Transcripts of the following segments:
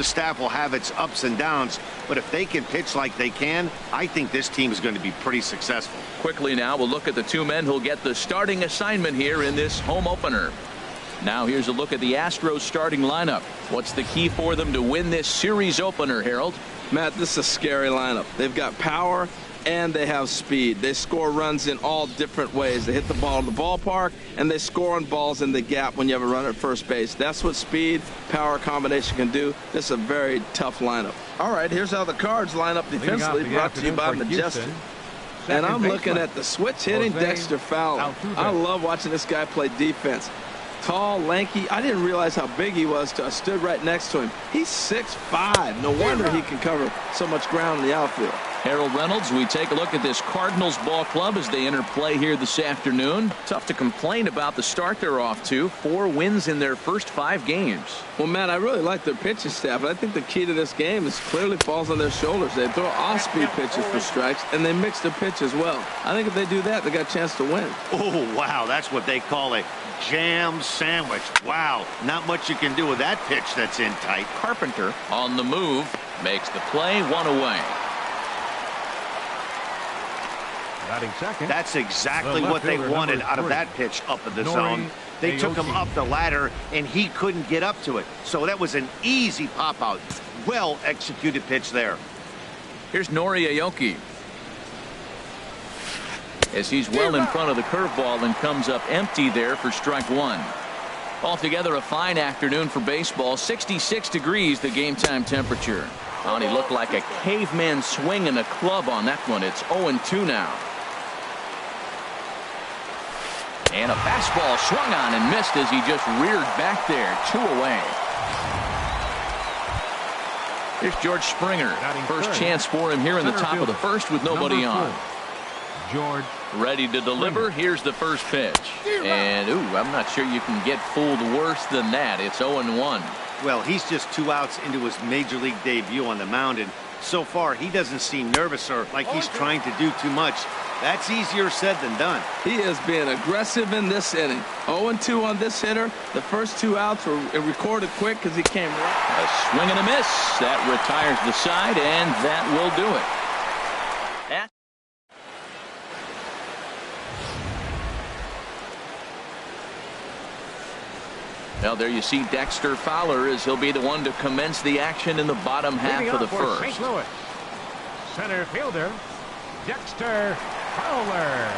the staff will have its ups and downs, but if they can pitch like they can, I think this team is going to be pretty successful. Quickly now, we'll look at the two men who'll get the starting assignment here in this home opener. Now here's a look at the Astros starting lineup. What's the key for them to win this series opener, Harold? Matt, this is a scary lineup. They've got power and they have speed. They score runs in all different ways. They hit the ball in the ballpark and they score on balls in the gap when you have a runner at first base. That's what speed, power combination can do. This is a very tough lineup. All right, here's how the Cards line up defensively, brought to you by Majestic. And I'm looking at the switch hitting Dexter Fowler. I love watching this guy play defense. Tall, lanky. I didn't realize how big he was till I stood right next to him. He's 6'5". No wonder he can cover so much ground in the outfield. Harold Reynolds, we take a look at this Cardinals ball club as they enter play here this afternoon. Tough to complain about the start they're off to. 4 wins in their first 5 games. Well, Matt, I really like their pitching staff, but I think the key to this game is clearly falls on their shoulders. They throw off-speed pitches for strikes, and they mix their pitch as well. I think if they do that, they got a chance to win. Oh, wow, that's what they call a jam sandwich. Wow, not much you can do with that pitch that's in tight. Carpenter on the move, makes the play, 1 away. That's exactly what they wanted out of that pitch up in the zone. They took him up the ladder, and he couldn't get up to it. So that was an easy pop-out. Well-executed pitch there. Here's Nori Aoki, as he's well in front of the curveball and comes up empty there for strike 1. Altogether, a fine afternoon for baseball. 66 degrees, the game-time temperature. And he looked like a caveman swinging a club on that one. It's 0-2 now. And a fastball swung on and missed as he just reared back there. 2 away. Here's George Springer. First chance for him here in the top of the first with nobody on. George. Ready to deliver. Here's the first pitch. And, I'm not sure you can get fooled worse than that. It's 0-1. Well, he's just 2 outs into his major league debut on the mound, and so far he doesn't seem nervous or like he's trying to do too much. That's easier said than done. He is being aggressive in this inning. 0-2 on this hitter. The first 2 outs were recorded quick because he came right. A swing and a miss. That retires the side, and that will do it. Now there you see Dexter Fowler as he'll be the one to commence the action in the bottom half of the first. St. Louis. Center fielder Dexter Fowler.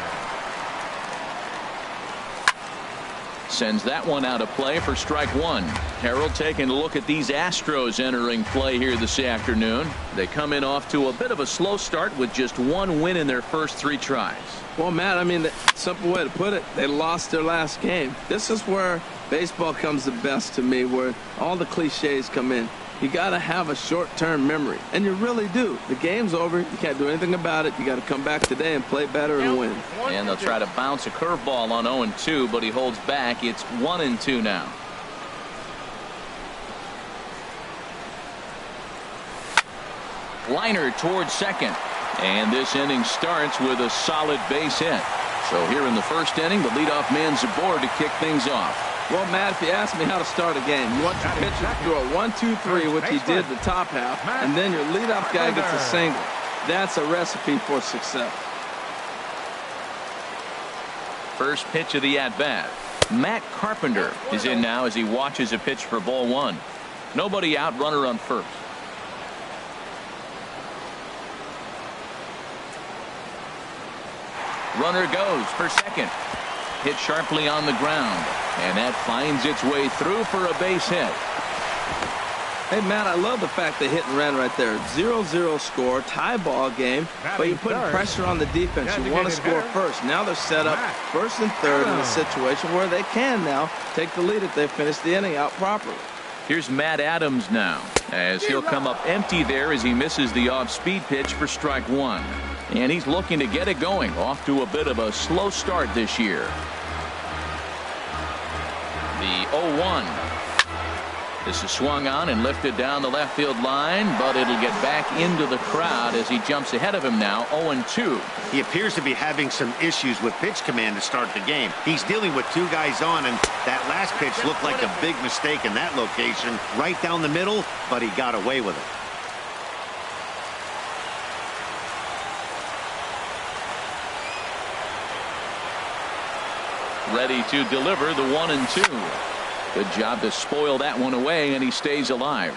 Sends that one out of play for strike 1. Harold, taking a look at these Astros entering play here this afternoon. They come in off to a bit of a slow start with just 1 win in their first 3 tries. Well, Matt, I mean, the simple way to put it, they lost their last game. This is where baseball comes the best to me, where all the cliches come in. You got to have a short-term memory, and you really do. The game's over. You can't do anything about it. You got to come back today and play better and win. And they'll try to bounce a curveball on 0-2, but he holds back. It's 1-2 now. Liner towards second. And this inning starts with a solid base hit. So here in the first inning, the leadoff man's aboard to kick things off. Well, Matt, if you ask me how to start a game, you want your pitcher to throw a 1-2-3, which he did the top half, and then your leadoff guy gets a single. That's a recipe for success. First pitch of the at-bat. Matt Carpenter is in now as he watches a pitch for ball 1. Nobody out, runner on first. Runner goes for second. Hit sharply on the ground, and that finds its way through for a base hit. Hey, Matt, I love the fact they hit and ran right there. 0-0 score, tie ball game, but you're putting pressure on the defense. You want to score first. Now they're set up first and third in a situation where they can now take the lead if they finish the inning out properly. Here's Matt Adams now, as he'll come up empty there as he misses the off-speed pitch for strike 1. And he's looking to get it going, off to a bit of a slow start this year. The 0-1. This is swung on and lifted down the left field line, but it'll get back into the crowd as he jumps ahead of him now, 0-2. He appears to be having some issues with pitch command to start the game. He's dealing with two guys on, and that last pitch looked like a big mistake in that location, right down the middle, but he got away with it. Ready to deliver the 1-2. Good job to spoil that one away, and he stays alive.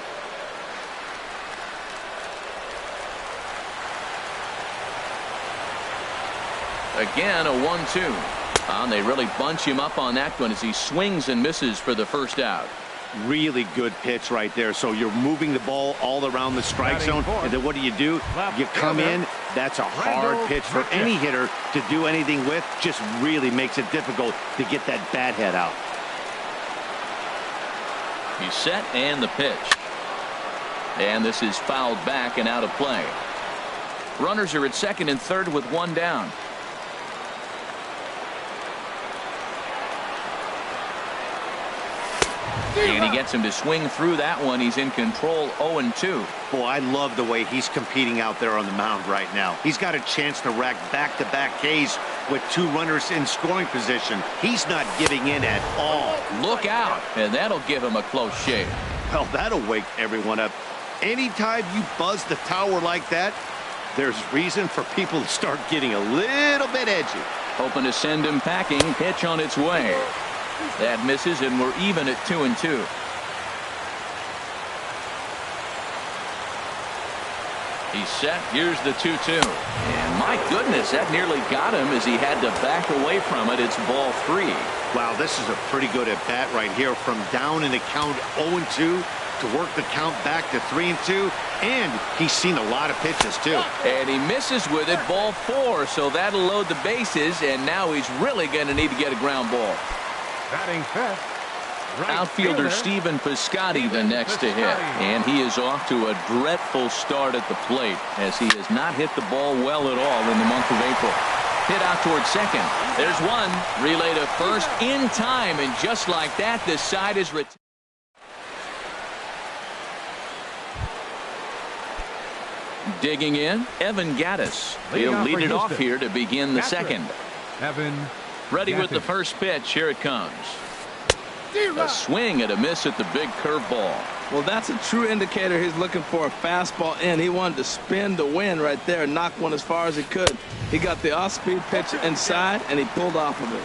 Again, a 1-2. And they really bunch him up on that one as he swings and misses for the first out. Really good pitch right there. So you're moving the ball all around the strike zone, and then what do? You come in. That's a hard pitch for any hitter to do anything with. Just really makes it difficult to get that bat head out. He's set, and the pitch. And this is fouled back and out of play. Runners are at second and third with one down. And he gets him to swing through that one. He's in control, 0-2. Boy, I love the way he's competing out there on the mound right now. He's got a chance to rack back-to-back Ks with two runners in scoring position. He's not giving in at all. Look out, and that'll give him a close shave. Well, that'll wake everyone up. Anytime you buzz the tower like that, there's reason for people to start getting a little bit edgy. Hoping to send him packing. Pitch on its way. That misses, and we're even at 2-2. He's set. Here's the 2-2. And my goodness, that nearly got him as he had to back away from it. It's ball 3. Wow, this is a pretty good at bat right here, from down in the count 0-2 to work the count back to 3-2. And he's seen a lot of pitches too. And he misses with it, ball 4. So that'll load the bases, and now he's really going to need to get a ground ball. Batting fifth, outfielder Stephen Piscotty the next to hit, and he is off to a dreadful start at the plate as he has not hit the ball well at all in the month of April. Hit out towards second. There's one. Relay to first in time, and just like that, this side is retired. Digging in, Evan Gattis. He'll lead it off here to begin the second. Evan ready with the first pitch. Here it comes. A swing and a miss at the big curveball. Well, that's a true indicator he's looking for a fastball in. He wanted to spin to win right there, knock one as far as he could. He got the off-speed pitch inside, and he pulled off of it.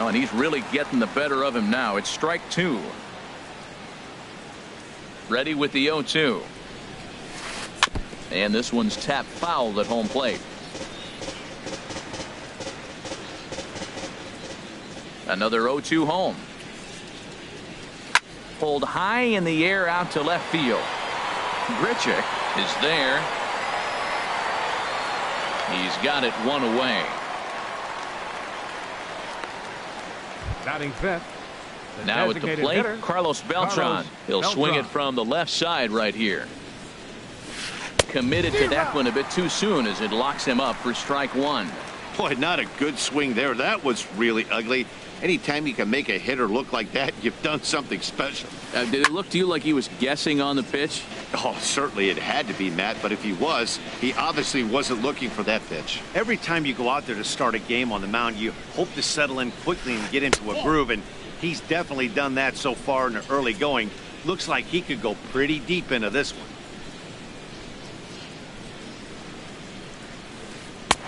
Oh, and he's really getting the better of him now. It's strike 2. Ready with the 0-2. And this one's tapped foul at home plate. Another 0-2 home. Pulled high in the air out to left field. Grichuk is there. He's got it one away. Batting fifth. Now at the plate, hitter, Carlos Beltran. He'll swing it from the left side right here. Committed to that one a bit too soon as it locks him up for strike 1. Boy, not a good swing there. That was really ugly. Anytime you can make a hitter look like that, you've done something special. Did it look to you like he was guessing on the pitch? Oh, certainly it had to be, Matt, but if he was, he obviously wasn't looking for that pitch. Every time you go out there to start a game on the mound, you hope to settle in quickly and get into a groove, and he's definitely done that so far in the early going. Looks like he could go pretty deep into this one.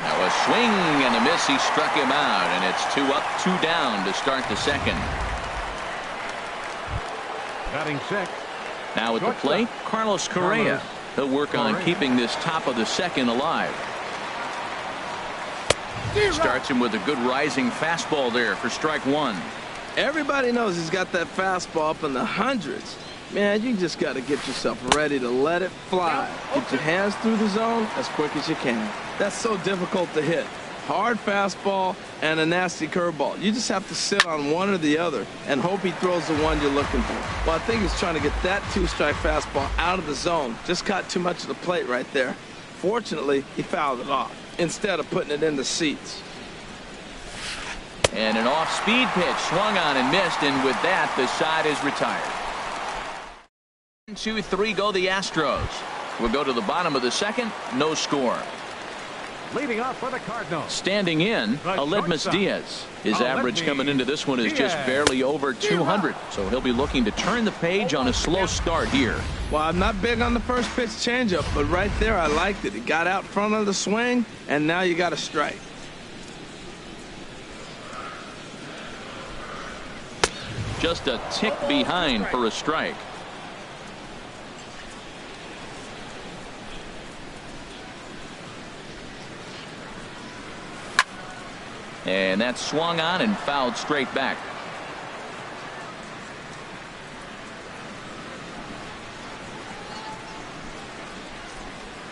Now a swing and a miss. He struck him out, and it's 2 up, 2 down to start the second. Batting sixth. Now at the plate, Carlos Correa. He'll work on keeping this top of the second alive. Starts him with a good rising fastball there for strike 1. Everybody knows he's got that fastball up in the hundreds. Man, you just got to get yourself ready to let it fly. Get your hands through the zone as quick as you can. That's so difficult to hit. Hard fastball and a nasty curveball. You just have to sit on one or the other and hope he throws the one you're looking for. Well, I think he's trying to get that 2-strike fastball out of the zone. Just caught too much of the plate right there. Fortunately, he fouled it off instead of putting it in the seats. And an off-speed pitch swung on and missed, and with that, the side is retired. 2-3 go the Astros. We'll go to the bottom of the second. No score. Leading off for the Cardinals. Standing in, Aledmus Diaz. His average coming into this one is just barely over 200. So he'll be looking to turn the page on a slow start here. Well, I'm not big on the first pitch changeup, but right there I liked it. It got out front of the swing, and now you got a strike. Just a tick behind for a strike. And that's swung on and fouled straight back.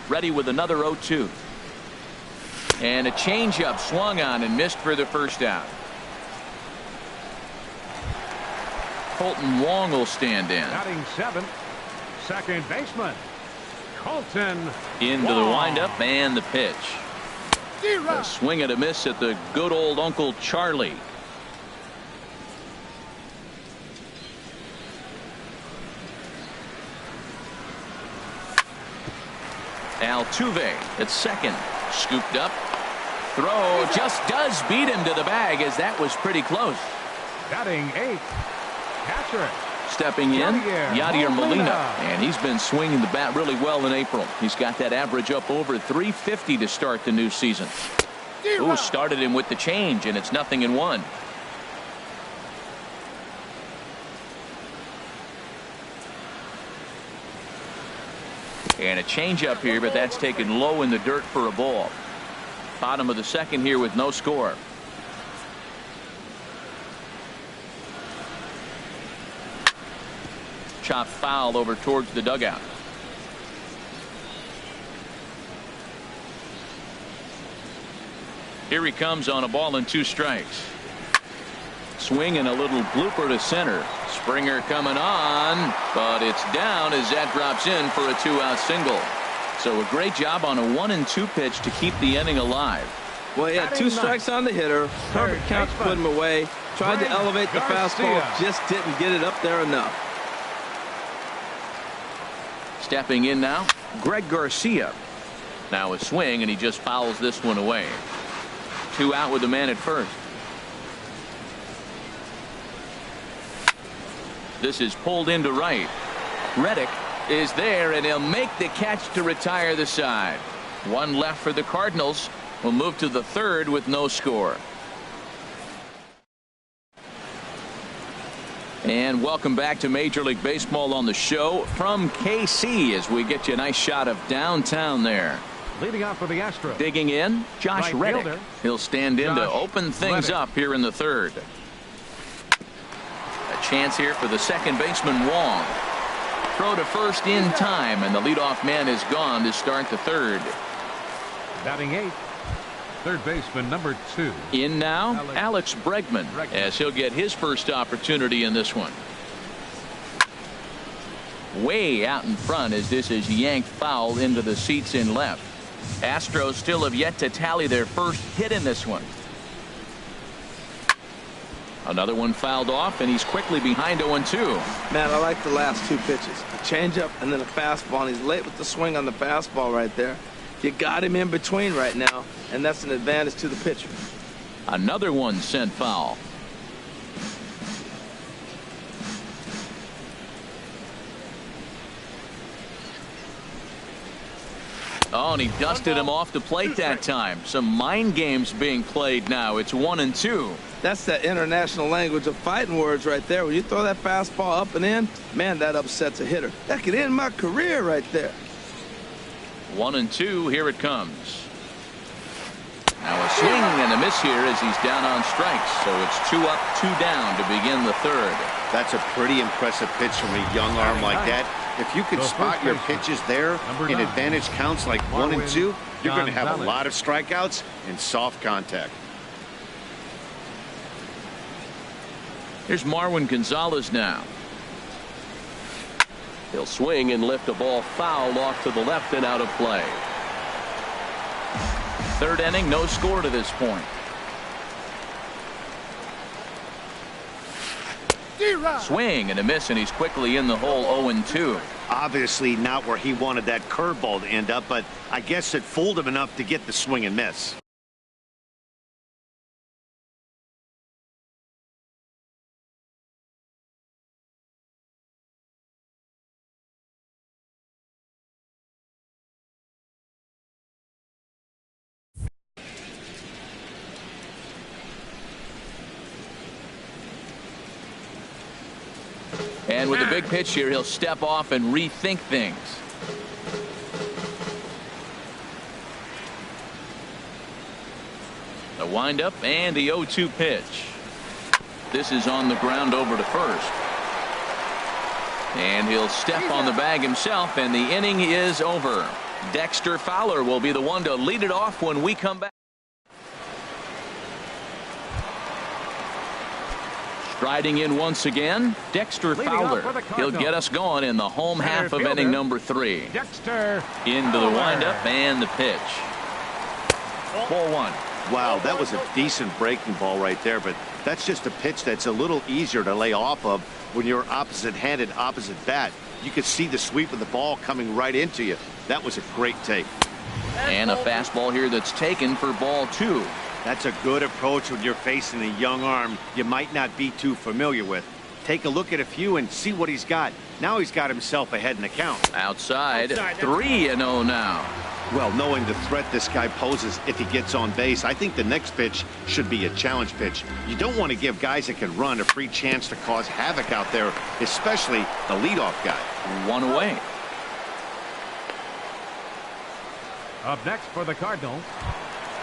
Ready with another 0-2. And a changeup swung on and missed for the first out. Colton Wong will stand in. Batting seventh, second baseman, Colton Into the Wong. windup and the pitch. A swing and a miss at the good old Uncle Charlie. Altuve at second. Scooped up. Throw just does beat him to the bag, as that was pretty close. Batting eighth, catcher. Stepping in, Yadier Yadier Molina. Molina. And he's been swinging the bat really well in April. He's got that average up over 350 to start the new season. Ooh, started him with the change, and it's 0-1. And a change up here, but that's taken low in the dirt for a ball. Bottom of the second here with no score. Chop foul over towards the dugout. Here he comes on a ball and 2 strikes. Swing and a little blooper to center. Springer coming on, but it's down as that drops in for a 2-out single. So a great job on a 1-2 pitch to keep the inning alive. Well, he had 2 strikes on the hitter. Perfect count to put him away. Tried to elevate the fastball, just didn't get it up there enough. Stepping in now, Greg Garcia. Now a swing, and he just fouls this one away. 2 out with the man at first. This is pulled into right. Reddick is there, and he'll make the catch to retire the side. 1 left for the Cardinals. We'll move to the third with no score. And welcome back to Major League Baseball on the show from KC as we get you a nice shot of downtown there. Leading off for the Astros. Digging in, Josh Right Reddick. fielder, He'll stand in to Josh open things Reddick. up here in the third. A chance here for the second baseman, Wong. Throw to first in time, and the leadoff man is gone to start the third. Batting eighth, third baseman number 2. In now, Alex Bregman, as he'll get his first opportunity in this one. Way out in front as this is yanked foul into the seats in left. Astros still have yet to tally their first hit in this one. Another one fouled off, and he's quickly behind 0-2. Man, I like the last 2 pitches. A changeup and then a fastball, and he's late with the swing on the fastball right there. You got him in between right now, and that's an advantage to the pitcher. Another one sent foul. Oh, and he dusted him off the plate that time. Some mind games being played now. It's 1-2. That's that international language of fighting words right there. When you throw that fastball up and in, man, that upsets a hitter. That could end my career right there. 1-2. Here it comes. Now a swing and a miss here as he's down on strikes. So it's 2 up, 2 down to begin the third. That's a pretty impressive pitch from a young arm like that. If you can spot your pitches there in advantage counts like 1 and 2, you're going to have a lot of strikeouts and soft contact. Here's Marwin Gonzalez now. He'll swing and lift a ball foul off to the left and out of play. Third inning, no score to this point. Swing and a miss, and he's quickly in the hole 0-2. Obviously not where he wanted that curveball to end up, but I guess it fooled him enough to get the swing and miss. And with a big pitch here, he'll step off and rethink things. The windup and the 0-2 pitch. This is on the ground over to first. And he'll step on the bag himself, and the inning is over. Dexter Fowler will be the one to lead it off when we come back. Striding in once again, Dexter Fowler. He'll get us going in the home half of inning number 3. Dexter into the windup and the pitch. 4-1. Wow, that was a decent breaking ball right there, but that's just a pitch that's a little easier to lay off of when you're opposite-handed, opposite bat. You could see the sweep of the ball coming right into you. That was a great take. And a fastball here that's taken for ball 2. That's a good approach when you're facing a young arm you might not be too familiar with. Take a look at a few and see what he's got. Now he's got himself ahead in the count. Outside 3-0 now. Well, knowing the threat this guy poses if he gets on base, I think the next pitch should be a challenge pitch. You don't want to give guys that can run a free chance to cause havoc out there, especially the leadoff guy. 1 away. up next for the Cardinals.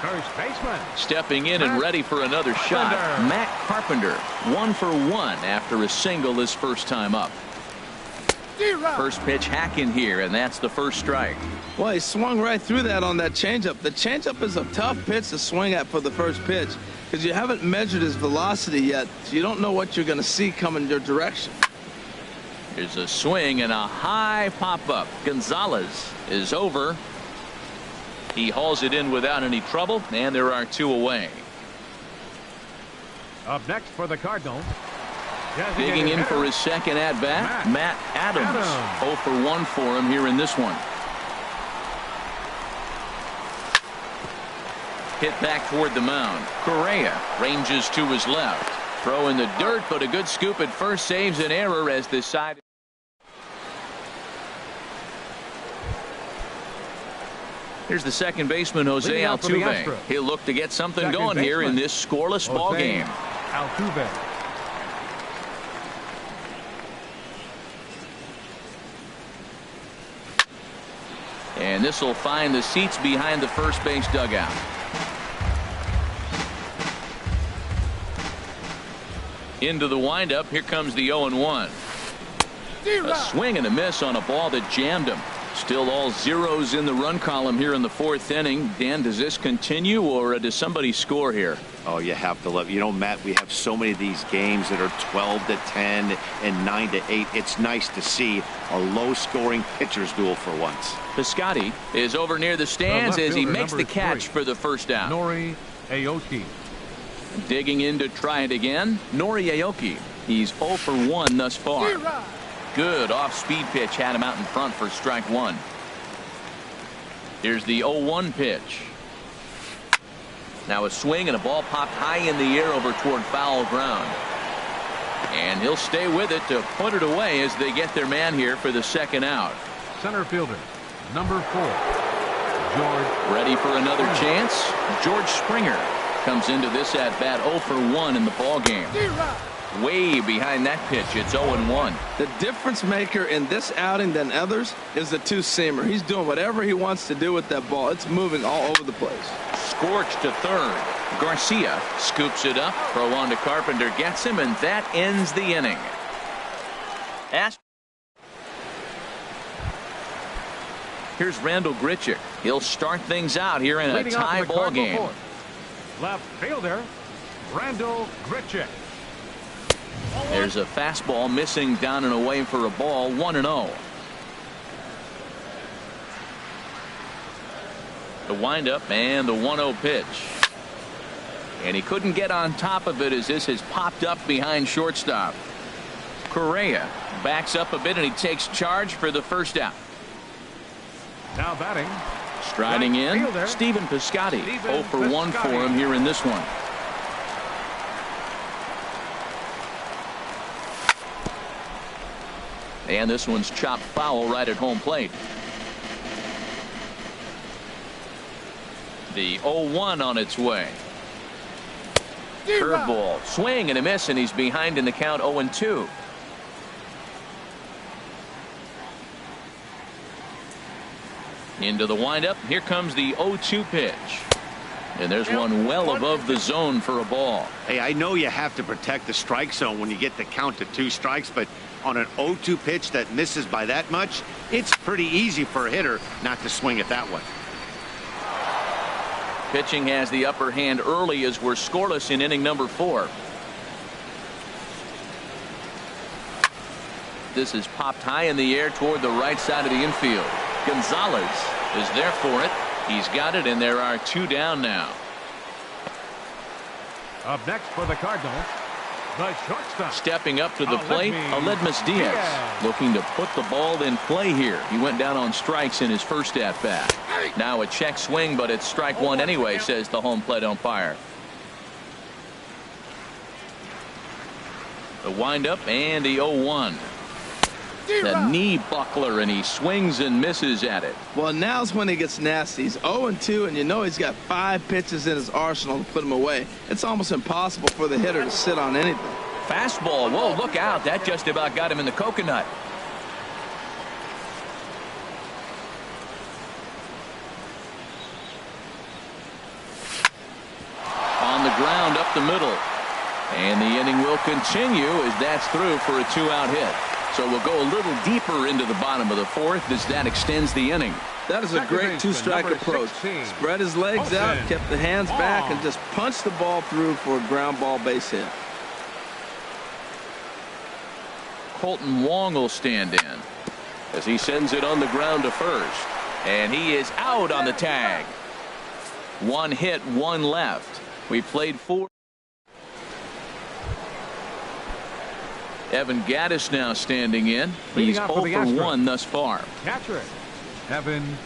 First baseman. Stepping in and ready for another shot, Matt Carpenter. 1 for 1 after a single his first time up. First pitch hacking here, and that's the first strike. Well, he swung right through that on that changeup. The changeup is a tough pitch to swing at for the first pitch because you haven't measured his velocity yet, so you don't know what you're going to see coming your direction. There's a swing and a high pop-up. Gonzalez is over. He hauls it in without any trouble, and there are 2 away. Up next for the Cardinals. Digging in for his second at-bat, Matt Adams. 0 for 1 for him here in this one. Hit back toward the mound. Correa ranges to his left. Throw in the dirt, but a good scoop at first saves an error as this side. Here's the second baseman, Jose Altuve. He'll look to get something going here in this scoreless ball game. Altuve. And this will find the seats behind the first base dugout. Into the windup. Here comes the 0-1. A swing and a miss on a ball that jammed him. Still all zeros in the run column here in the 4th inning. Dan, does this continue, or does somebody score here? Oh, you have to love. You know, Matt, we have so many of these games that are 12-10 and 9-8. It's nice to see a low-scoring pitcher's duel for once. Piscotty is over near the stands as he makes the catch for the first down. Nori Aoki. Digging in to try it again. Nori Aoki. He's 0 for 1 thus far. Good off-speed pitch had him out in front for strike 1. Here's the 0-1 pitch. Now a swing and a ball popped high in the air over toward foul ground. And he'll stay with it to put it away as they get their man here for the second out. Center fielder, number 4, George. Ready for another chance. George Springer comes into this at bat 0 for 1 in the ball game. Way behind that pitch. It's 0-1. The difference maker in this outing than others is the two-seamer. He's doing whatever he wants to do with that ball. It's moving all over the place. Scorched to third. Garcia scoops it up. Throw on to Carpenter gets him, and that ends the inning. Here's Randall Grichuk. He'll start things out here in a tie ball game. Left fielder, Randall Grichuk. There's a fastball missing down and away for a ball. 1-0. The windup and the 1-0 pitch. And he couldn't get on top of it as this has popped up behind shortstop. Correa backs up a bit, and he takes charge for the first out. Now batting. Striding Right in, fielder, Stephen Piscotty. Stephen 0 for 1 for Piscotty. him here in this one. And this one's chopped foul right at home plate. The 0-1 on its way. Curveball, swing and a miss, and he's behind in the count 0-2. Into the windup. Here comes the 0-2 pitch. And there's one well above the zone for a ball. Hey, I know you have to protect the strike zone when you get the count to 2 strikes, but on an 0-2 pitch that misses by that much, it's pretty easy for a hitter not to swing it that way. Pitching has the upper hand early as we're scoreless in inning number 4. This is popped high in the air toward the right side of the infield. Gonzalez is there for it. He's got it, and there are 2 down now. Up next for the Cardinals, the shortstop. Stepping up to the plate, Aledmus Diaz, looking to put the ball in play here. He went down on strikes in his first at bat. Now a check swing, but it's strike 1 anyway, says the home plate umpire. The windup and the 0-1. The knee buckler, and he swings and misses at it. Well, now's when he gets nasty. He's 0-2, and you know he's got 5 pitches in his arsenal to put him away. It's almost impossible for the hitter to sit on anything. Fastball. Whoa, look out. That just about got him in the coconut. On the ground up the middle. And the inning will continue as that's through for a 2-out hit. So we'll go a little deeper into the bottom of the 4th as that extends the inning. That is a great 2-strike approach. Spread his legs out, kept the hands back, and just punched the ball through for a ground ball base hit. Colton Wong will stand in as he sends it on the ground to first. And he is out on the tag. 1 hit, 1 left. We played 4. Evan Gattis now standing in. He's 0 for 1 thus far. Catcher, Evan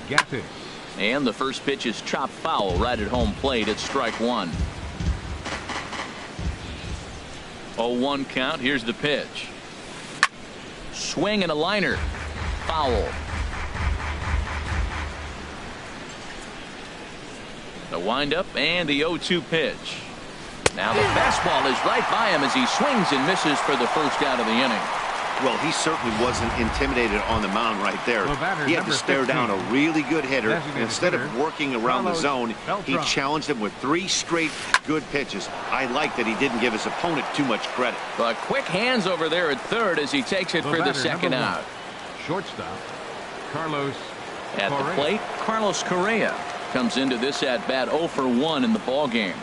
Gattis. And the first pitch is chopped foul right at home plate. It's strike 1. 0-1 count. Here's the pitch. Swing and a liner. Foul. The windup and the 0-2 pitch. Now the fastball is right by him as he swings and misses for the first out of the inning. Well, he certainly wasn't intimidated on the mound right there. He had to stare down a really good hitter. Instead of working around the zone, he challenged him with 3 straight good pitches. I like that he didn't give his opponent too much credit. But quick hands over there at third as he takes it for the second out. Shortstop, Carlos At Correa. the plate, Carlos Correa comes into this at bat 0 for 1 in the ball game.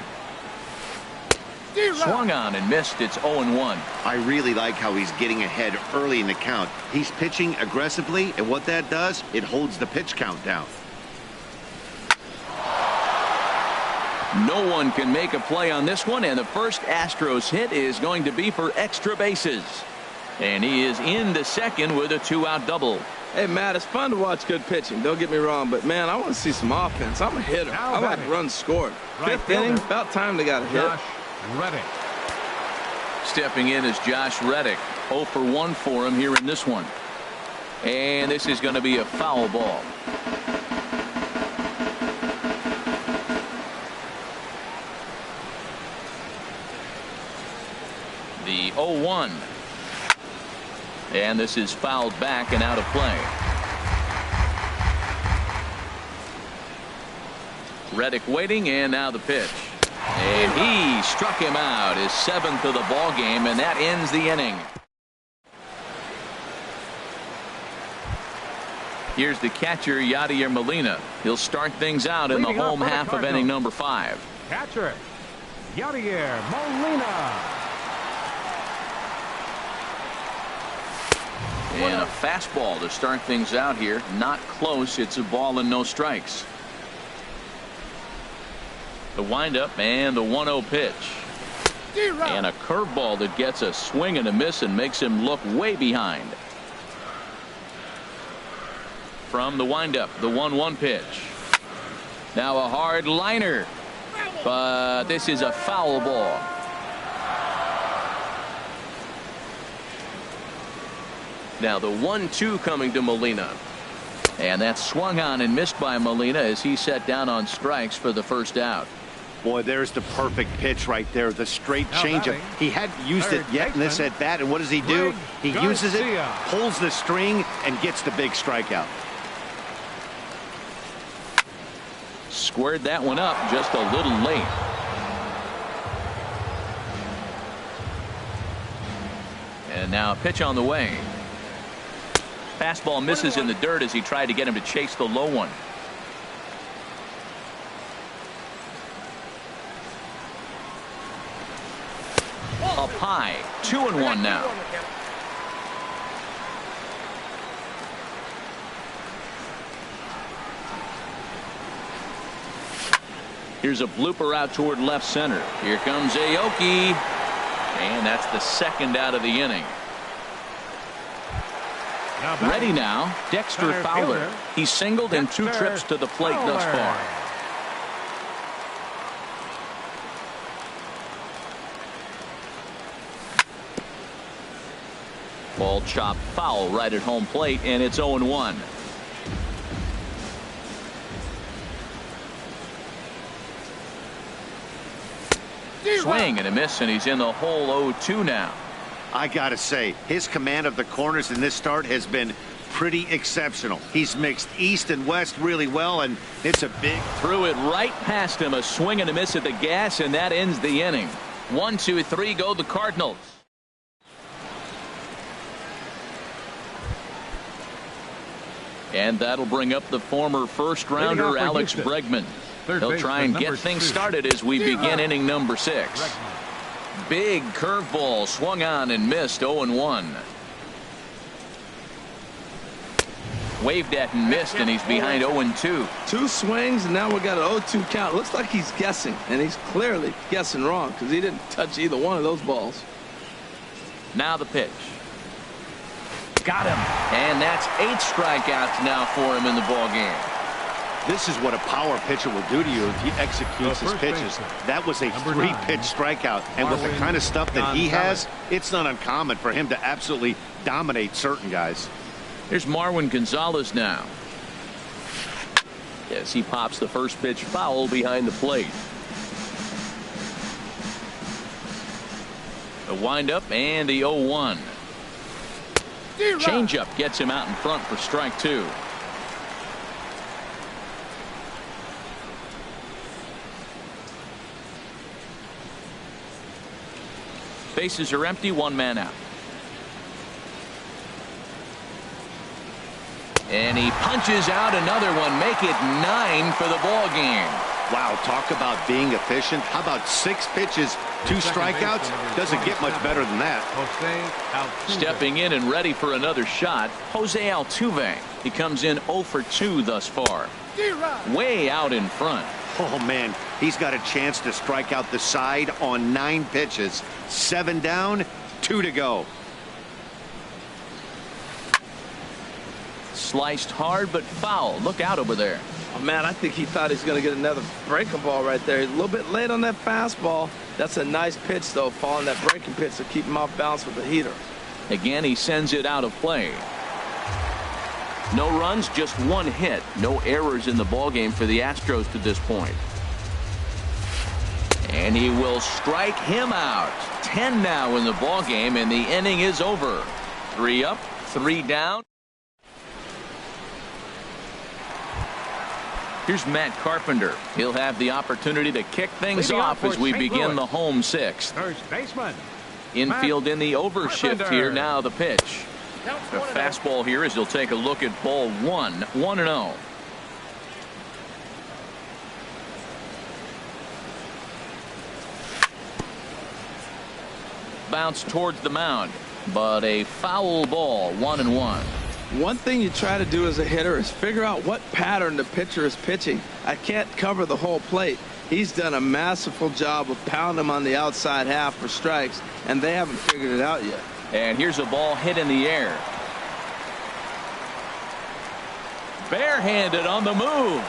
Swung on and missed. It's 0-1. I really like how he's getting ahead early in the count. He's pitching aggressively, and what that does, it holds the pitch count down. No one can make a play on this one, and the first Astros hit is going to be for extra bases. And he is into second with a 2-out double. Hey, Matt, it's fun to watch good pitching. Don't get me wrong, but, man, I want to see some offense. I'm a hitter. I like runs scored. 5th inning, about time they got a hit. Josh Reddick. Stepping in is Josh Reddick. 0 for 1 for him here in this one. And this is going to be a foul ball. The 0-1. And this is fouled back and out of play. Reddick waiting, and now the pitch. And he struck him out, his 7th of the ball game, and that ends the inning. Here's the catcher, Yadier Molina. He'll start things out in the home half of inning number 5. Catcher, Yadier Molina. And a fastball to start things out here. Not close. It's a ball and no strikes. The windup and the 1-0 pitch. And a curveball that gets a swing and a miss and makes him look way behind. From the windup, the 1-1 pitch. Now a hard liner, but this is a foul ball. Now the 1-2 coming to Molina. And that's swung on and missed by Molina as he set down on strikes for the first out. Boy, there's the perfect pitch right there. The straight changeup. He hadn't used it yet in this at bat, and what does he do? He uses it, pulls the string, and gets the big strikeout. Squared that one up just a little late. And now a pitch on the way. Fastball misses in the dirt as he tried to get him to chase the low one. Up high, 2-1 now. Here's a blooper out toward left center. Here comes Aoki. And that's the second out of the inning. Ready now, Dexter Fowler. He's singled in 2 trips to the plate thus far. Ball chopped foul right at home plate, and it's 0-1. Swing and a miss, and he's in the hole 0-2 now. I gotta say, his command of the corners in this start has been pretty exceptional. He's mixed east and west really well, and it's a big... Threw it right past him, a swing and a miss at the gas, and that ends the inning. 1, 2, 3 go the Cardinals. And that'll bring up the former first-rounder Alex Bregman. He'll try and get things started as we begin inning number 6. Big curveball swung on and missed. 0-1. Waved at and missed, and he's behind 0-2. 2 swings, and now we got an 0-2 count. Looks like he's guessing, and he's clearly guessing wrong because he didn't touch either one of those balls. Now the pitch. Got him. And that's 8 strikeouts now for him in the ball game. This is what a power pitcher will do to you if he executes his pitches. That was a 3-pitch strikeout, and with the kind of stuff that he has, it's not uncommon for him to absolutely dominate certain guys. Here's Marwin Gonzalez now. Yes, he pops the first pitch foul behind the plate. The windup and the 0-1. Changeup gets him out in front for strike 2. Bases are empty, 1 man out. And he punches out another one, make it 9 for the ball game. Wow, talk about being efficient. How about 6 pitches, 2 strikeouts? Doesn't get much better than that. Stepping in and ready for another shot, Jose Altuve. He comes in 0 for 2 thus far. Way out in front. Oh, man, he's got a chance to strike out the side on 9 pitches. 7 down, 2 to go. Sliced hard, but foul. Look out over there. Oh, man, I think he thought he's going to get another breaking ball right there. He's a little bit late on that fastball. That's a nice pitch, though, following that breaking pitch to keep him off balance with the heater. Again, he sends it out of play. No runs, just 1 hit. No errors in the ballgame for the Astros to this point. And he will strike him out. 10 now in the ballgame, and the inning is over. 3 up, 3 down. Here's Matt Carpenter. He'll have the opportunity to kick things off as we begin the home 6th. First baseman. Infield in the overshift here. Now the pitch. The fastball here as he'll take a look at ball 1. 1-0. Bounce towards the mound, but a foul ball. 1-1. One thing you try to do as a hitter is figure out what pattern the pitcher is pitching. I can't cover the whole plate. He's done a masterful job of pounding him on the outside half for strikes, and they haven't figured it out yet. And here's a ball hit in the air. Barehanded on the move.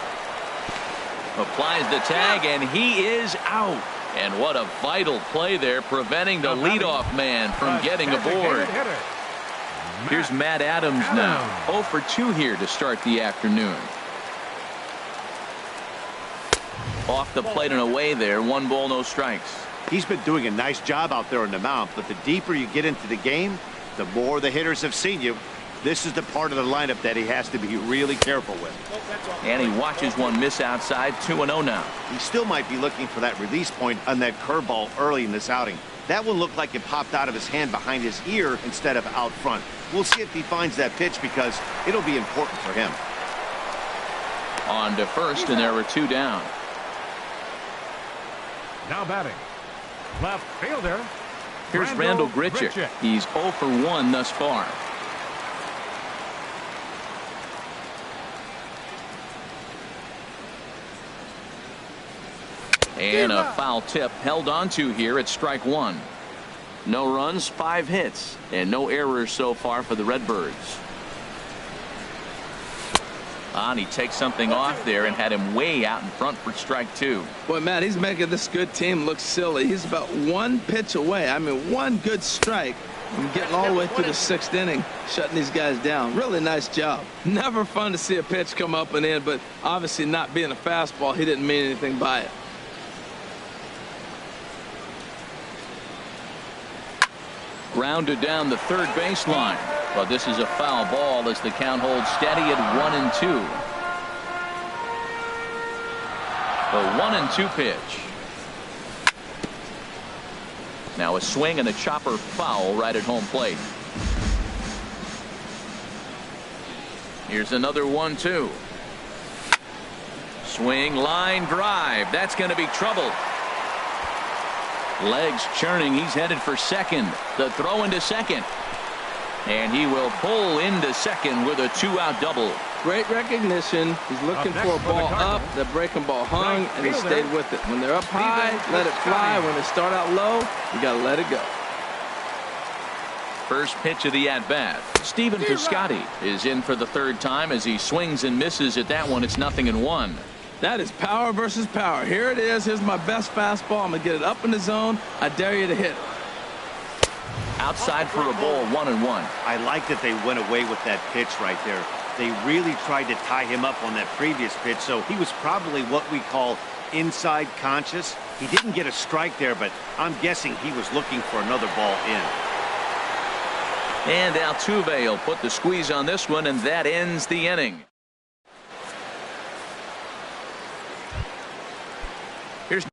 Applies the tag, and he is out. And what a vital play there, preventing the leadoff man from getting aboard. Here's Matt Adams now. 0 for 2 here to start the afternoon. Off the plate and away there. 1 ball, no strikes. He's been doing a nice job out there on the mound, but the deeper you get into the game, the more the hitters have seen you. This is the part of the lineup that he has to be really careful with. And he watches one miss outside. 2-0 now. He still might be looking for that release point on that curveball early in this outing. That one looked like it popped out of his hand behind his ear instead of out front. We'll see if he finds that pitch because it'll be important for him. On to first, and there were 2 down. Now batting, left fielder. Here's Randall Grichuk. He's 0 for 1 thus far. And a foul tip held onto here at strike 1. No runs, 5 hits, and no errors so far for the Redbirds. And he takes something off there and had him way out in front for strike 2. Boy, Matt, he's making this good team look silly. He's about 1 pitch away. I mean, 1 good strike from getting all the way through the 6th inning, shutting these guys down. Really nice job. Never fun to see a pitch come up and in, but obviously not being a fastball, he didn't mean anything by it. Grounded down the third baseline. But this is a foul ball as the count holds steady at 1-2. The 1-2 pitch. Now a swing and a chopper foul right at home plate. Here's another 1-2. Swing, line drive. That's going to be trouble. Legs churning. He's headed for second. The throw into second. And he will pull into second with a 2-out double. Great recognition. He's looking for a ball up. The breaking ball hung, and he stayed with it. When they're up high, let it fly. When they start out low, you got to let it go. First pitch of the at-bat. Stephen Piscotty is in for the 3rd time as he swings and misses at that one. It's 0-1. That is power versus power. Here it is. Here's my best fastball. I'm going to get it up in the zone. I dare you to hit it. Outside for a ball, 1-1. I like that they went away with that pitch right there. They really tried to tie him up on that previous pitch, so he was probably what we call inside conscious. He didn't get a strike there, but I'm guessing he was looking for another ball in. And Altuve will put the squeeze on this one, and that ends the inning. Here's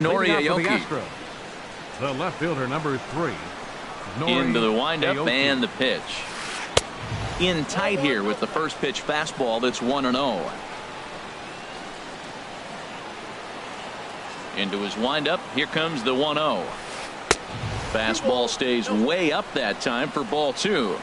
Noriayoki. The left fielder, number 3. Into the windup and the pitch. In tight here with the first pitch fastball. That's 1-0. Into his windup. Here comes the 1-0. Fastball stays way up that time for ball 2.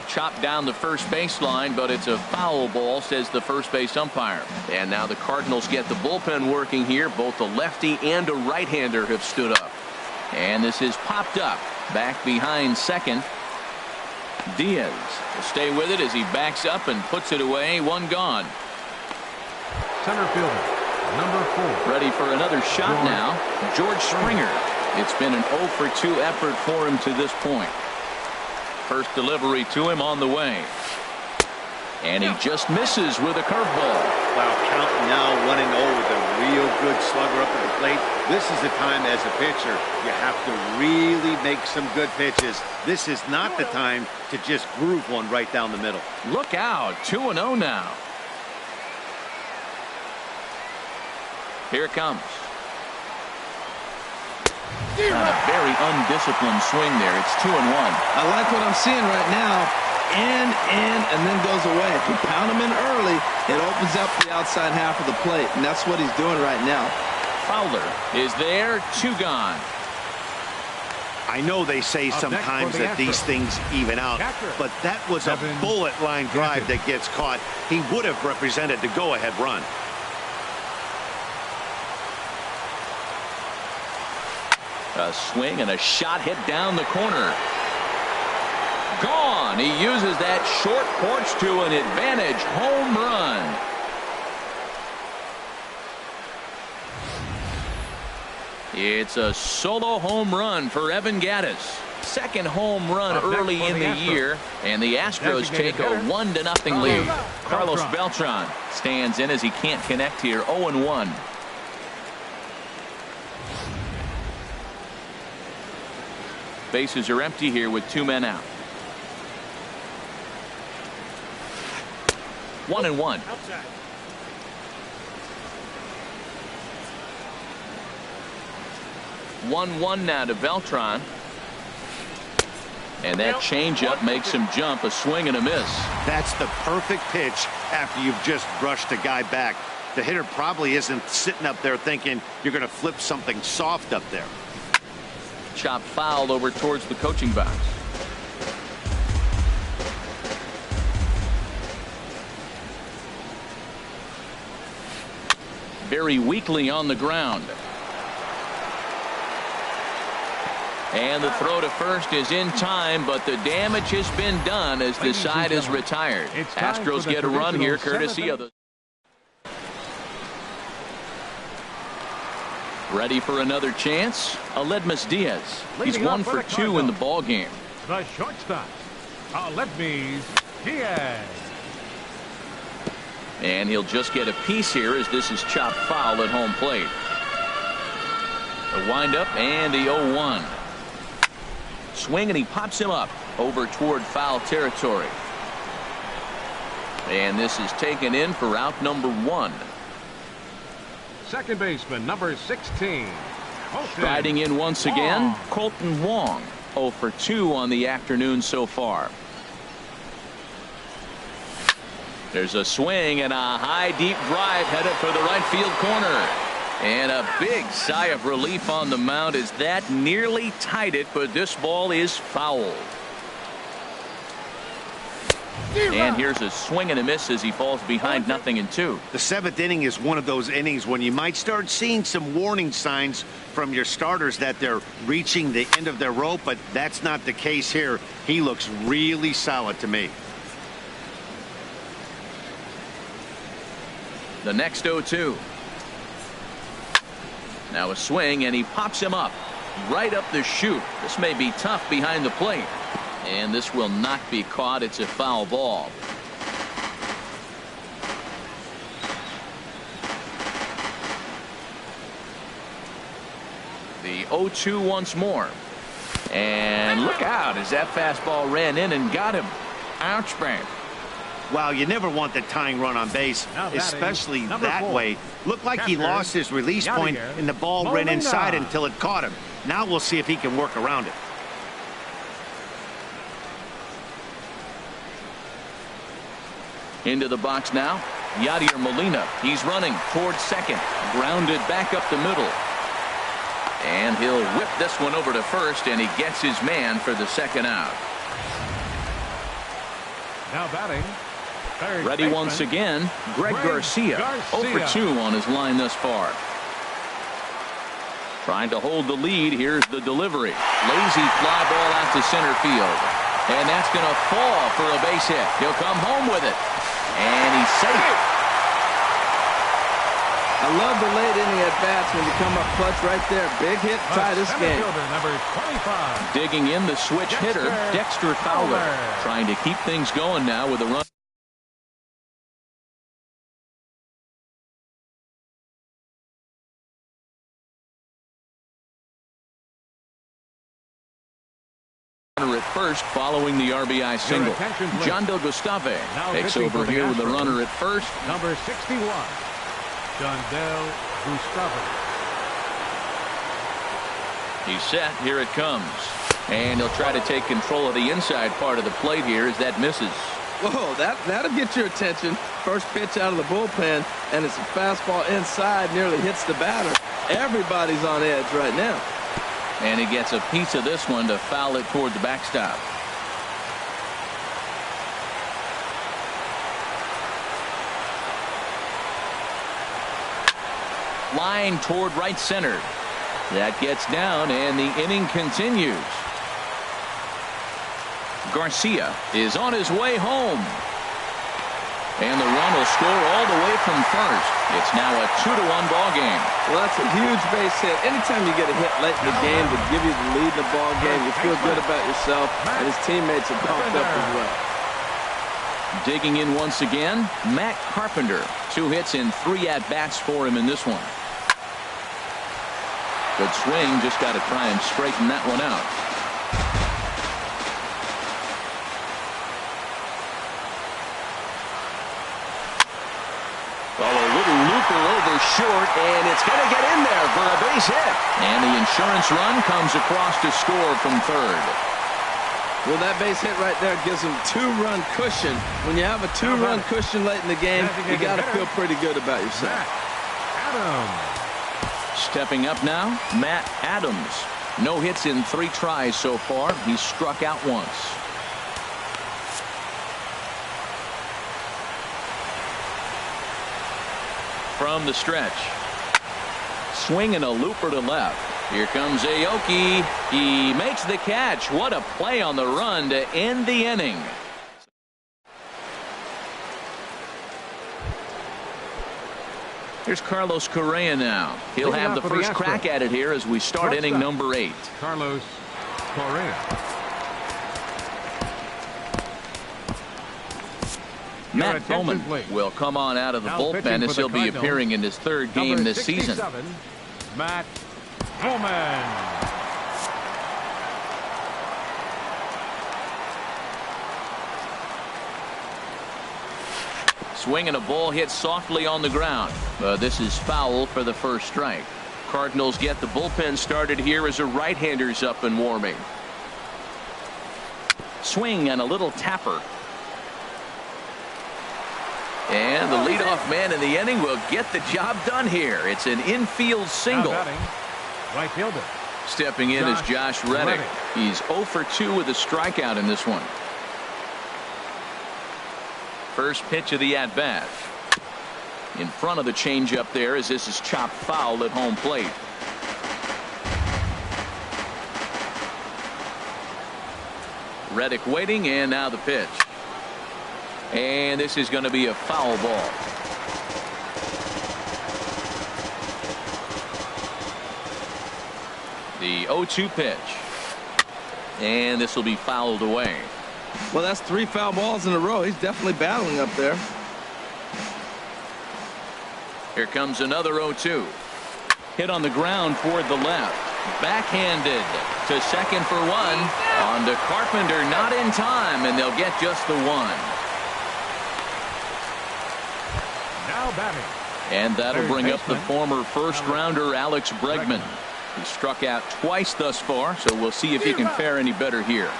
Chopped down the first baseline, but it's a foul ball, says the first base umpire. And now the Cardinals get the bullpen working here. Both a lefty and a right-hander have stood up. And this is popped up. Back behind second. Diaz will stay with it as he backs up and puts it away. 1 gone. Center fielder, number 4. Ready for another shot now. George Springer. It's been an 0 for 2 effort for him to this point. First delivery to him on the way. And he just misses with a curveball. Wow, counting now 1-0 with a real good slugger up at the plate. This is the time as a pitcher you have to really make some good pitches. This is not the time to just groove one right down the middle. Look out, 2-0 now. Here it comes. Not a very undisciplined swing there. It's 2-1. I like what I'm seeing right now. And then goes away. If you pound him in early, it opens up the outside half of the plate, and that's what he's doing right now. Fowler is there, 2 gone. I know they say sometimes that these things even out, but that was a bullet line drive that gets caught. He would have represented the go-ahead run. A swing and a shot hit down the corner. Gone. He uses that short porch to an advantage home run. It's a solo home run for Evan Gattis. Second home run early in the year, and the Astros take a 1-0 lead. Carlos Beltran stands in as he can't connect here. 0-1. Bases are empty here with 2 men out. 1-1. 1-1 now to Beltran. And that changeup makes him jump. A swing and a miss. That's the perfect pitch after you've just brushed a guy back. The hitter probably isn't sitting up there thinking you're going to flip something soft up there. Chop foul over towards the coaching box. Very weakly on the ground. And the throw to first is in time, but the damage has been done as the side is retired. Astros get a run here courtesy of the... Ready for another chance? Aledmus Diaz. He's 1 for 2 in the ball game. The shortstop, Aledmus Diaz. And he'll just get a piece here as this is chopped foul at home plate. The windup and the 0-1. Swing and he pops him up over toward foul territory. And this is taken in for out number 1. Second baseman, number 16. Striding in once again, Colton Wong. 0 for 2 on the afternoon so far. There's a swing and a high deep drive headed for the right field corner. And a big sigh of relief on the mound as that nearly tied it, but this ball is fouled. And here's a swing and a miss as he falls behind 0-2. The 7th inning is one of those innings when you might start seeing some warning signs from your starters that they're reaching the end of their rope, but that's not the case here. He looks really solid to me. The next 0-2. Now a swing and he pops him up right up the chute. This may be tough behind the plate. And this will not be caught. It's a foul ball. The 0-2 once more. And look out as that fastball ran in and got him. Ouch, bang. Wow, you never want the tying run on base, especially that way. Looked like he lost his release point and the ball ran inside until it caught him. Now we'll see if he can work around it. Into the box now, Yadier Molina. He's running towards second. Grounded back up the middle. And he'll whip this one over to first, and he gets his man for the second out. Now batting. Ready once again, Greg Garcia. 0 for 2 on his line thus far. Trying to hold the lead. Here's the delivery. Lazy fly ball out to center field. And that's going to fall for a base hit. He'll come home with it. And he's safe. I love the late inning at bats when you come up clutch right there. Big hit, tie this game. Number 25. Digging in the switch hitter, Dexter Fowler. Trying to keep things going now with a run. first following the RBI single. John Del Gustave takes over here with the runner at first. Number 61, John Del Gustave. He's set. Here it comes. And he'll try to take control of the inside part of the plate here as that misses. Whoa, that'll get your attention. First pitch out of the bullpen, and it's a fastball inside, nearly hits the batter. Everybody's on edge right now. And he gets a piece of this one to foul it toward the backstop. Line toward right center. That gets down, and the inning continues. Garcia is on his way home. And the run will score all the way from first. It's now a 2-1 ball game. Well, that's a huge base hit. Anytime you get a hit late in the game to give you the lead in the ball game, you feel good about yourself, and his teammates are pumped up as well. Digging in once again, Matt Carpenter. 2 hits and 3 at-bats for him in this one. Good swing, just got to try and straighten that one out. Well, a little looper over short, and it's going to get in there for a base hit. And the insurance run comes across to score from third. Well, that base hit right there gives him 2-run cushion. When you have a 2-run cushion late in the game, you got to feel pretty good about yourself. Stepping up now, Matt Adams. No hits in 3 tries so far. He's struck out once. From the stretch. Swinging a looper to left. Here comes Aoki. He makes the catch. What a play on the run to end the inning. Here's Carlos Correa now. He'll have the first crack at it here as we start inning number 8. Carlos Correa. Matt Bowman will come on out of the bullpen as he'll be appearing in his 3rd game this season. Matt Bowman. Swinging a ball hit softly on the ground. This is foul for the first strike. Cardinals get the bullpen started here as a right-hander's up and warming. Swing and a little tapper. And the leadoff man in the inning will get the job done here. It's an infield single. Right fielder. Stepping in is Josh Reddick. He's 0 for 2 with a strikeout in this one. First pitch of the at-bat. In front of the changeup there as this is chopped foul at home plate. Reddick waiting, and now the pitch. And this is going to be a foul ball. The 0-2 pitch. And this will be fouled away. Well, that's 3 foul balls in a row. He's definitely battling up there. Here comes another 0-2. Hit on the ground toward the left. Backhanded to second for 1. On to Carpenter, not in time, and they'll get just the 1. Now batting. And that'll bring up the former first-rounder Alex Bregman. He struck out twice thus far, so we'll see if he can fare any better here.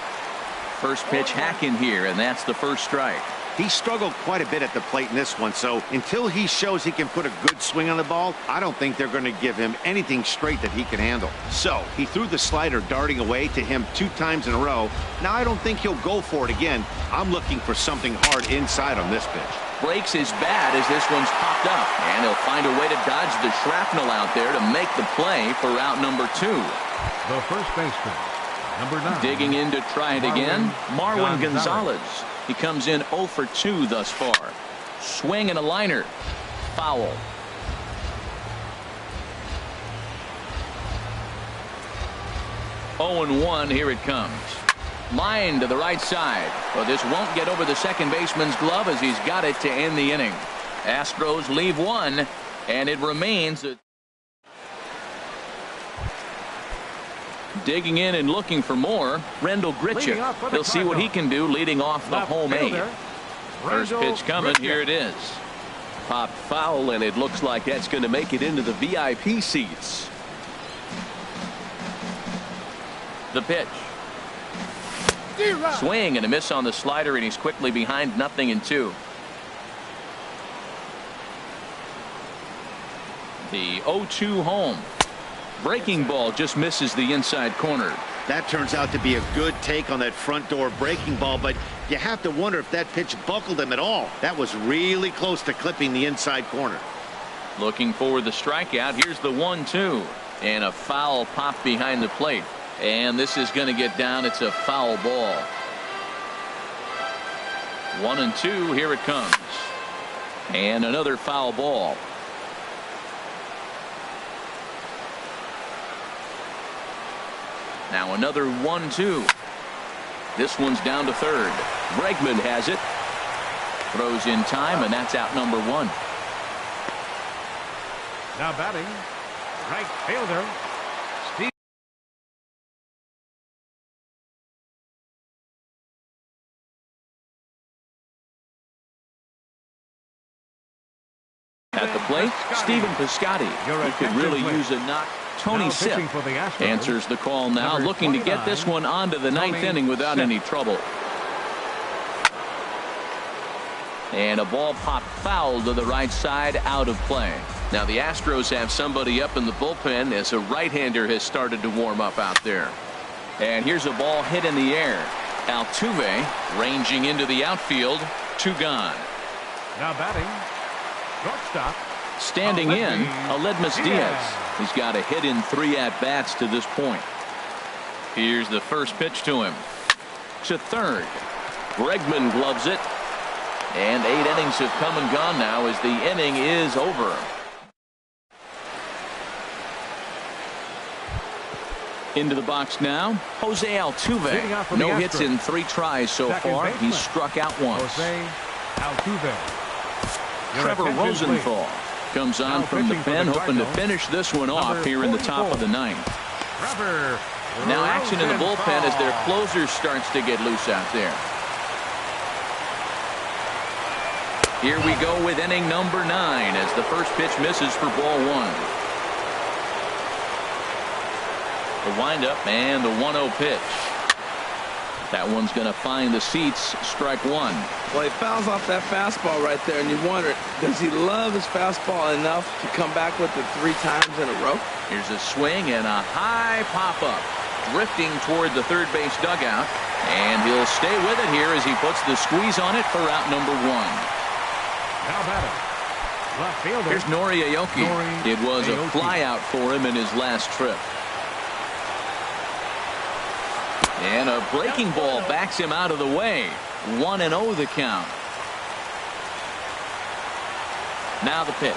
First pitch hack in here, and that's the first strike. He struggled quite a bit at the plate in this one, so until he shows he can put a good swing on the ball, I don't think they're going to give him anything straight that he can handle. So he threw the slider darting away to him 2 times in a row. Now I don't think he'll go for it again. I'm looking for something hard inside on this pitch. Breaks his bat as this one's popped up, and he'll find a way to dodge the shrapnel out there to make the play for out number 2. The first baseman, number 9. Digging in to try it again, Marwin Gonzalez. He comes in 0 for 2 thus far. Swing and a liner. Foul. Oh and 1. Here it comes. Line to the right side. Well, this won't get over the second baseman's glove as he's got it to end the inning. Astros leave 1, and it remains a Digging in and looking for more, Rendell Grichuk. He'll see what he can do leading off the home eight. First pitch coming. Here it is. Popped foul, and it looks like that's going to make it into the VIP seats. The pitch. Swing and a miss on the slider, and he's quickly behind 0-2. The 0-2 home. Breaking ball just misses the inside corner. That turns out to be a good take on that front door breaking ball, but you have to wonder if that pitch buckled him at all. That was really close to clipping the inside corner. Looking for the strikeout. Here's the 1-2, and a foul pop behind the plate. And this is going to get down. It's a foul ball. 1-2. Here it comes. And another foul ball. Now another 1-2. This one's down to third. Bregman has it. Throws in time, and that's out number 1. Now batting, right fielder, Steve. At the plate, Stephen Piscotty. He could really use a knock. Tony Sipp answers the call now, looking to get this one onto the 9th inning without any trouble. And a ball popped foul to the right side, out of play. Now the Astros have somebody up in the bullpen as a right-hander has started to warm up out there. And here's a ball hit in the air. Altuve ranging into the outfield. 2 gone. Now batting, shortstop. Standing in, Aledmus Diaz. He's got a hit in 3 at-bats to this point. Here's the first pitch to him. To third. Bregman gloves it. And 8 innings have come and gone now as the inning is over. Into the box now, Jose Altuve. No hits in 3 tries so far. He's struck out once. Jose Altuve. Trevor Rosenthal comes on from the pen, hoping to finish this one off here in the top of the 9th. Now action in the bullpen as their closer starts to get loose out there. Here we go with inning number 9 as the first pitch misses for ball 1. The windup and the 1-0 pitch. That one's going to find the seats. Strike 1. Well, he fouls off that fastball right there, and you wonder, does he love his fastball enough to come back with it 3 times in a row? Here's a swing and a high pop-up. Drifting toward the third base dugout. And he'll stay with it here as he puts the squeeze on it for out number 1. Now batting, left fielder. Here's Nori Aoki. It was a flyout for him in his last trip. And a breaking ball backs him out of the way. 1-0 the count. Now the pitch.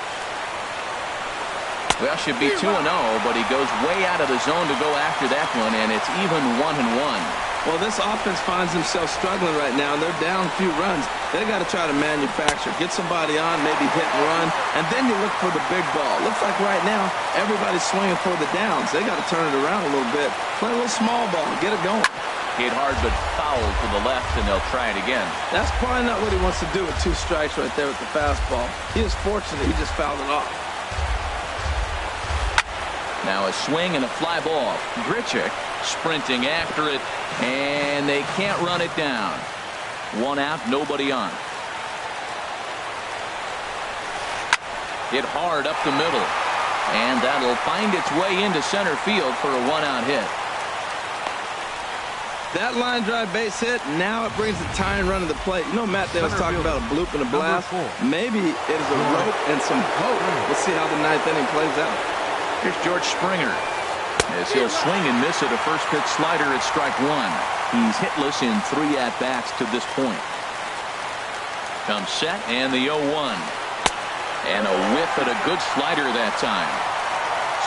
Well, should be 2-0, but he goes way out of the zone to go after that one, and it's even 1-1. Well, this offense finds himself struggling right now, and they're down a few runs. They got to try to manufacture, get somebody on, maybe hit and run, and then you look for the big ball. Looks like right now everybody's swinging for the downs. They got to turn it around a little bit, play a little small ball, get it going. Hit hard but foul to the left, and they'll try it again. That's probably not what he wants to do with 2 strikes right there with the fastball. He is fortunate he just fouled it off. Now a swing and a fly ball. Grichuk sprinting after it, and they can't run it down. 1 out, nobody on. Hit hard up the middle, and that'll find its way into center field for a 1-out hit. That line drive base hit, now it brings the tying run to the plate. You know, Matt, they was talking about a bloop and a blast. Maybe it is a rope and some hope. We'll see how the 9th inning plays out. Here's George Springer as he'll swing and miss at a first pitch slider at strike 1. He's hitless in 3 at-bats to this point. Comes set and the 0-1. And a whiff at a good slider that time.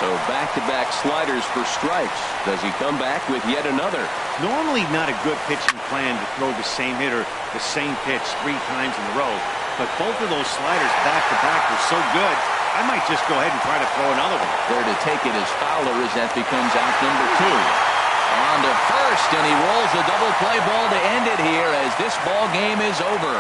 So back-to-back sliders for strikes. Does he come back with yet another? Normally not a good pitching plan to throw the same hitter, the same pitch 3 times in a row. But both of those sliders back-to-back were so good, I might just go ahead and try to throw another one. There to take it as Fowler as that becomes out number 2. On to first, and he rolls a double play ball to end it here as this ball game is over.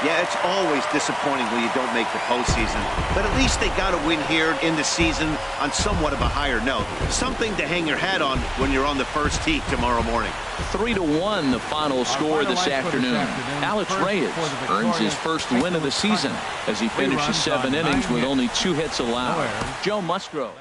Yeah, it's always disappointing when you don't make the postseason, but at least they got a win here in the season on somewhat of a higher note. Something to hang your hat on when you're on the first tee tomorrow morning. 3-1 the final score this afternoon. Alex Reyes earns his first win of the season as he finishes 7 innings with only 2 hits allowed. Joe Musgrove.